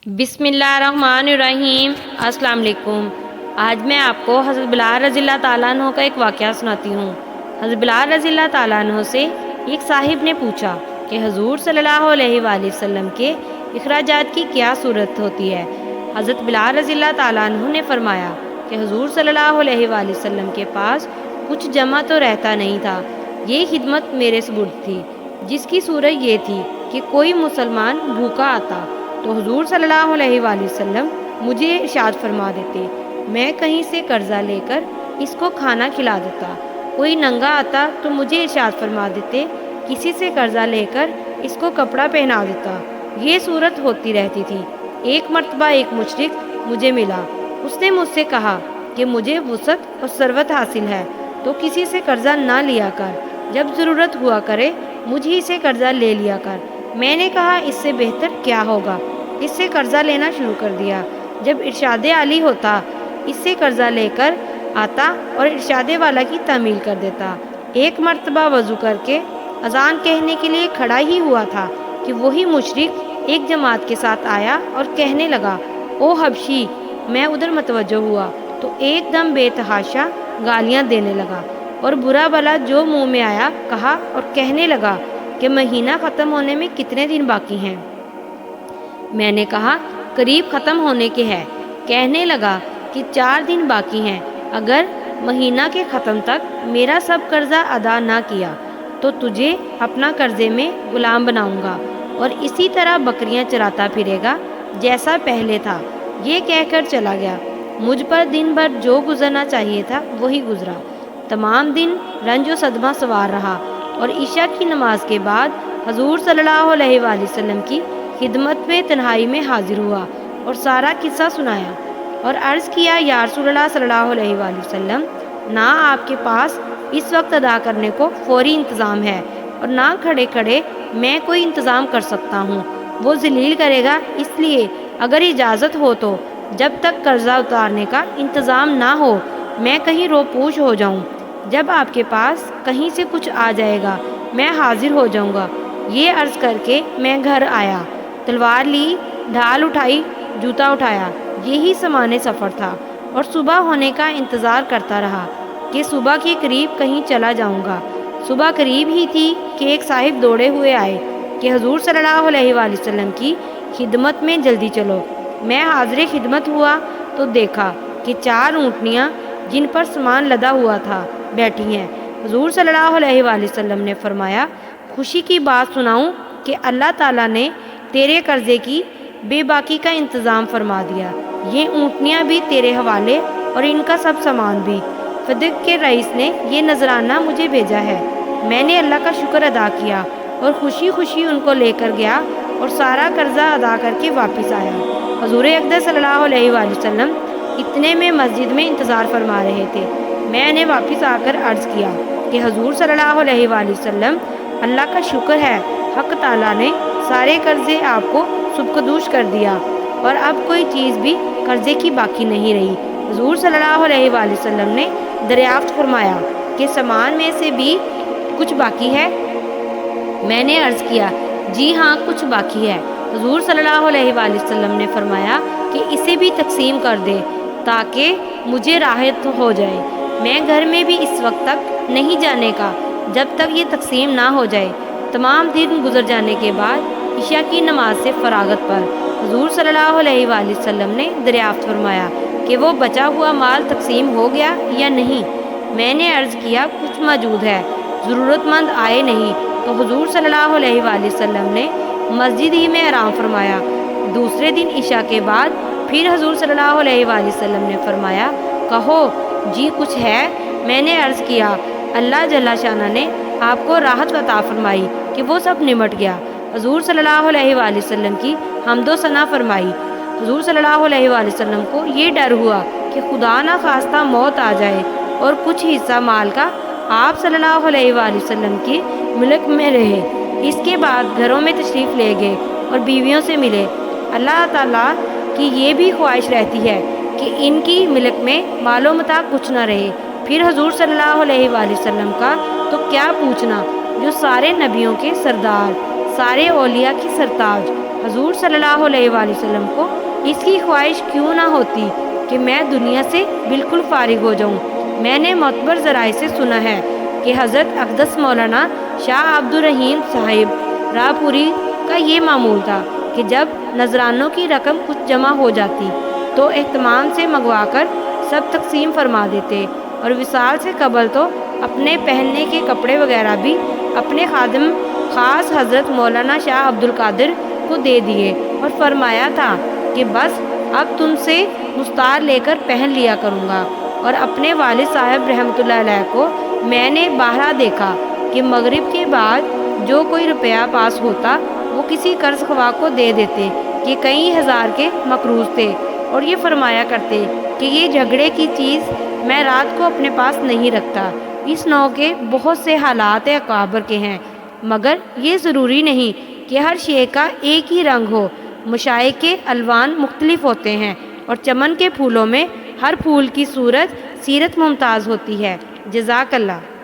بسم اللہ الرحمن الرحیم۔ السلام علیکم۔ آج میں آپ کو حضرت بلال رضی اللہ تعالیٰ عنہ کا ایک واقعہ سناتی ہوں۔ حضرت بلال رضی اللہ تعالیٰ عنہ سے ایک صاحب نے پوچھا کہ حضور صلی اللہ علیہ وآلہ وسلم کے اخراجات کی کیا صورت ہوتی ہے؟ حضرت بلال رضی اللہ تعالیٰ عنہ نے فرمایا کہ حضور صلی اللہ علیہ وآلہ وسلم کے پاس کچھ جمع تو رہتا نہیں تھا، یہ خدمت میرے سپرد تھی، جس کی صورت یہ تھی کہ کوئی مسلمان بھوکا آتا تو حضور صلی اللہ علیہ وآلہ وسلم مجھے ارشاد فرما دیتے، میں کہیں سے قرضہ لے کر اس کو کھانا کھلا دیتا۔ کوئی ننگا آتا تو مجھے ارشاد فرما دیتے، کسی سے قرضہ لے کر اس کو کپڑا پہنا دیتا۔ یہ صورت ہوتی رہتی تھی۔ ایک مرتبہ ایک مشرک مجھے ملا، اس نے مجھ سے کہا کہ مجھے وسعت اور ثروت حاصل ہے تو کسی سے قرضہ نہ لیا کر، جب ضرورت ہوا کرے مجھ ہی سے قرضہ لے لیا کر۔ میں نے کہا اس سے بہتر کیا ہوگا؟ اس سے قرضہ لینا شروع کر دیا۔ جب ارشاد عالی ہوتا اس سے قرضہ لے کر آتا اور ارشاد والا کی تعمیل کر دیتا۔ ایک مرتبہ وضو کر کے اذان کہنے کے لیے کھڑا ہی ہوا تھا کہ وہی مشرک ایک جماعت کے ساتھ آیا اور کہنے لگا، او حبشی! میں ادھر متوجہ ہوا تو ایک دم بے تحاشا گالیاں دینے لگا اور برا بلا جو منہ میں آیا کہا اور کہنے لگا کہ مہینہ ختم ہونے میں کتنے دن باقی ہیں؟ میں نے کہا قریب ختم ہونے کے ہے۔ کہنے لگا کہ 4 دن باقی ہیں۔ اگر مہینہ کے ختم تک میرا سب قرضہ ادا نہ کیا تو تجھے اپنا قرضے میں غلام بناؤں گا اور اسی طرح بکریاں چراتا پھرے گا جیسا پہلے تھا۔ یہ کہہ کر چلا گیا۔ مجھ پر دن بھر جو گزرنا چاہیے تھا وہی گزرا۔ تمام دن رنج و صدمہ سوار رہا اور عشاء کی نماز کے بعد حضور صلی اللہ علیہ وآلہ وسلم کی خدمت میں تنہائی میں حاضر ہوا اور سارا قصہ سنایا اور عرض کیا، یا رسول اللہ صلی اللہ علیہ وآلہ وسلم، نہ آپ کے پاس اس وقت ادا کرنے کو فوری انتظام ہے اور نہ کھڑے کھڑے میں کوئی انتظام کر سکتا ہوں، وہ ذلیل کرے گا، اس لیے اگر اجازت ہو تو جب تک قرضہ اتارنے کا انتظام نہ ہو میں کہیں روپوش ہو جاؤں، جب آپ کے پاس کہیں سے کچھ آ جائے گا میں حاضر ہو جاؤں گا۔ یہ عرض کر کے میں گھر آیا، تلوار لی، ڈھال اٹھائی، جوتا اٹھایا۔ یہی سامان سفر تھا اور صبح ہونے کا انتظار کرتا رہا کہ صبح کے قریب کہیں چلا جاؤں گا۔ صبح قریب ہی تھی کہ ایک صاحب دوڑے ہوئے آئے کہ حضور صلی اللہ علیہ وآلہ وسلم کی خدمت میں جلدی چلو۔ میں حاضر خدمت ہوا تو دیکھا کہ 4 اونٹنیاں جن پر سامان لدا ہوا تھا بیٹھی ہیں۔ حضور صلی اللہ علیہ وآلہ وسلم نے فرمایا، خوشی کی بات سناؤں کہ اللہ تعالیٰ نے تیرے قرضے کی بے باکی کا انتظام فرما دیا۔ یہ اونٹنیاں بھی تیرے حوالے اور ان کا سب سامان بھی۔ فدق کے رئیس نے یہ نذرانہ مجھے بھیجا ہے۔ میں نے اللہ کا شکر ادا کیا اور خوشی خوشی ان کو لے کر گیا اور سارا قرضہ ادا کر کے واپس آیا۔ حضور اقدس صلی اللہ علیہ وآلہ وسلم اتنے میں مسجد میں انتظار فرما رہے تھے۔ میں نے واپس آ کر عرض کیا کہ حضور صلی اللہ علیہ وآلہ وسلم، اللہ کا شکر ہے، حق تعالیٰ نے سارے قرضے آپ کو سبکدوش کر دیا اور اب کوئی چیز بھی قرضے کی باقی نہیں رہی۔ حضور صلی اللہ علیہ وآلہ وسلم نے دریافت فرمایا کہ سامان میں سے بھی کچھ باقی ہے؟ میں نے عرض کیا، جی ہاں کچھ باقی ہے۔ حضور صلی اللہ علیہ وآلہ وسلم نے فرمایا کہ اسے بھی تقسیم کر دے تاکہ مجھے راحت ہو جائے۔ میں گھر میں بھی اس وقت تک نہیں جانے کا جب تک یہ تقسیم نہ ہو جائے۔ تمام دن گزر جانے کے بعد عشاء کی نماز سے فراغت پر حضور صلی اللہ علیہ وآلہ وسلم نے دریافت فرمایا کہ وہ بچا ہوا مال تقسیم ہو گیا یا نہیں؟ میں نے عرض کیا، کچھ موجود ہے، ضرورت مند آئے نہیں۔ تو حضور صلی اللہ علیہ وآلہ وسلم نے مسجد ہی میں آرام فرمایا۔ دوسرے دن عشاء کے بعد پھر حضور صلی اللہ علیہ وآلہ وسلم نے فرمایا، کہو جی کچھ ہے؟ میں نے عرض کیا، اللہ جل شانہ نے آپ کو راحت عطا فرمائی کہ وہ سب نمٹ گیا۔ حضور صلی اللہ علیہ وآلہ وسلم کی حمد و ثنا فرمائی۔ حضور صلی اللہ علیہ وآلہ وسلم کو یہ ڈر ہوا کہ خدا نہ خواستہ موت آ جائے اور کچھ حصہ مال کا آپ صلی اللہ علیہ وآلہ وسلم کی ملک میں رہے۔ اس کے بعد گھروں میں تشریف لے گئے اور بیویوں سے ملے۔ اللہ تعالیٰ کی یہ بھی خواہش رہتی ہے کہ ان کی ملک میں مال و متاع کچھ نہ رہے۔ پھر حضور صلی اللہ علیہ وآلہ وسلم کا تو کیا پوچھنا، جو سارے نبیوں کے سردار، سارے اولیاء کی سرتاج، حضور صلی اللہ علیہ وآلہ وسلم کو اس کی خواہش کیوں نہ ہوتی کہ میں دنیا سے بالکل فارغ ہو جاؤں۔ میں نے معتبر ذرائع سے سنا ہے کہ حضرت اقدس مولانا شاہ عبد الرحیم صاحب راپوری کا یہ معمول تھا کہ جب نذرانوں کی رقم کچھ جمع ہو جاتی تو اہتمام سے منگوا کر سب تقسیم فرما دیتے، اور وصال سے قبل تو اپنے پہننے کے کپڑے وغیرہ بھی اپنے خادم خاص حضرت مولانا شاہ عبد القادر کو دے دیے، اور فرمایا تھا کہ بس اب تم سے مستار لے کر پہن لیا کروں گا۔ اور اپنے والد صاحب رحمۃ اللہ علیہ کو میں نے بارہا دیکھا کہ مغرب کے بعد جو کوئی روپیہ پاس ہوتا وہ کسی قرض خواہ کو دے دیتے کہ کئی ہزار کے مقروض تھے، اور یہ فرمایا کرتے کہ یہ جھگڑے کی چیز میں رات کو اپنے پاس نہیں رکھتا۔ اس نوع کے بہت سے حالات اکابر کے ہیں، مگر یہ ضروری نہیں کہ ہر شے کا ایک ہی رنگ ہو۔ مشائخ کے الوان مختلف ہوتے ہیں، اور چمن کے پھولوں میں ہر پھول کی صورت سیرت ممتاز ہوتی ہے۔ جزاک اللہ۔